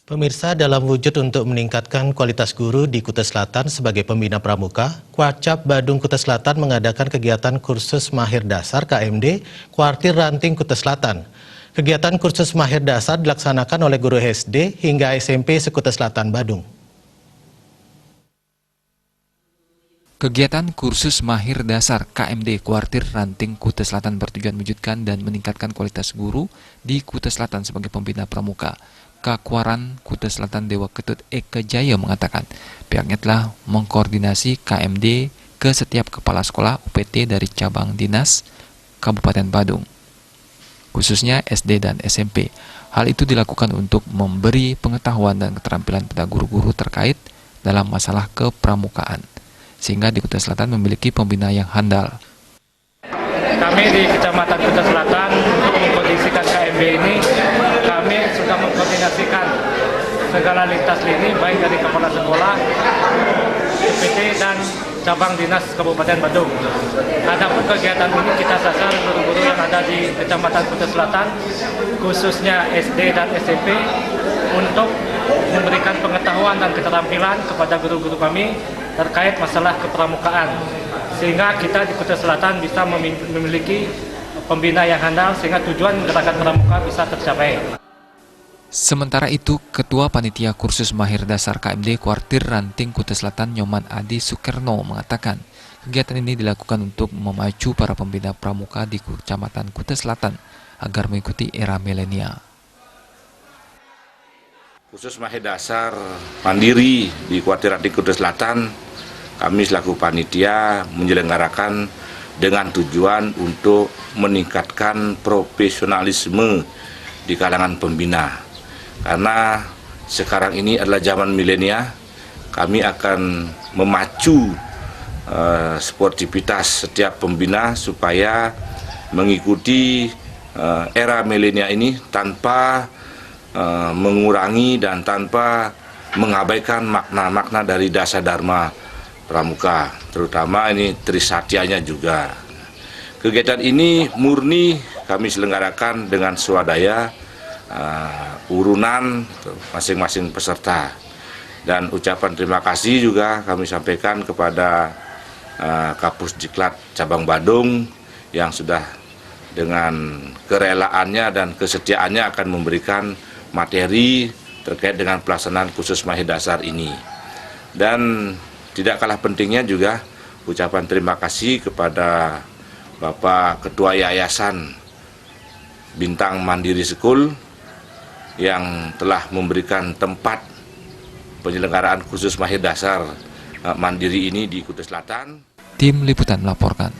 Pemirsa, dalam wujud untuk meningkatkan kualitas guru di Kutai Selatan sebagai pembina pramuka, Kuarcap Badung Kutai Selatan mengadakan kegiatan kursus mahir dasar KMD Kuartir Ranting Kutai Selatan. Kegiatan kursus mahir dasar dilaksanakan oleh guru SD hingga SMP se-Kutai Selatan Badung. Kegiatan kursus mahir dasar KMD Kuartir Ranting Kutai Selatan bertujuan mewujudkan dan meningkatkan kualitas guru di Kutai Selatan sebagai pembina pramuka. Kakwaran Kutai Selatan Dewa Ketut Eka Jaya mengatakan pihaknya telah mengkoordinasi KMD ke setiap kepala sekolah UPT dari cabang dinas Kabupaten Badung, khususnya SD dan SMP. Hal itu dilakukan untuk memberi pengetahuan dan keterampilan pada guru-guru terkait dalam masalah kepramukaan, sehingga di Kutai Selatan memiliki pembina yang handal. Kami di Kecamatan Kutai Selatan untuk mengkondisikan KMB ini, kami sudah mengkoordinasikan segala lintas lini baik dari kepala sekolah, UPT dan cabang dinas Kabupaten Badung. Adapun kegiatan ini kita sasar guru-guru yang ada di Kecamatan Kutai Selatan, khususnya SD dan SMP, untuk memberikan pengetahuan dan keterampilan kepada guru-guru kami terkait masalah kepramukaan, sehingga kita di Kutai Selatan bisa memiliki pembina yang handal sehingga tujuan gerakan pramuka bisa tercapai. Sementara itu, Ketua Panitia Kursus Mahir Dasar KMD Kuartir Ranting Kutai Selatan Nyoman Adi Sukerno mengatakan kegiatan ini dilakukan untuk memacu para pembina pramuka di Kecamatan Kutai Selatan agar mengikuti era milenial. Kursus Mahir Dasar Mandiri di Kuartir Ranting Kutai Selatan, kami selaku panitia menyelenggarakan dengan tujuan untuk meningkatkan profesionalisme di kalangan pembina. Karena sekarang ini adalah zaman milenial, kami akan memacu sportivitas setiap pembina supaya mengikuti era milenial ini tanpa mengurangi dan tanpa mengabaikan makna-makna dari dasar dharma pramuka, terutama ini trisatyanya juga. Kegiatan ini murni kami selenggarakan dengan swadaya urunan masing-masing peserta, dan ucapan terima kasih juga kami sampaikan kepada Kapus Diklat Cabang Badung yang sudah dengan kerelaannya dan kesetiaannya akan memberikan materi terkait dengan pelaksanaan kursus mahir dasar ini. Dan tidak kalah pentingnya juga ucapan terima kasih kepada Bapak Ketua Yayasan Bintang Mandiri School yang telah memberikan tempat penyelenggaraan kursus mahir dasar mandiri ini di Kutai Selatan. Tim Liputan melaporkan.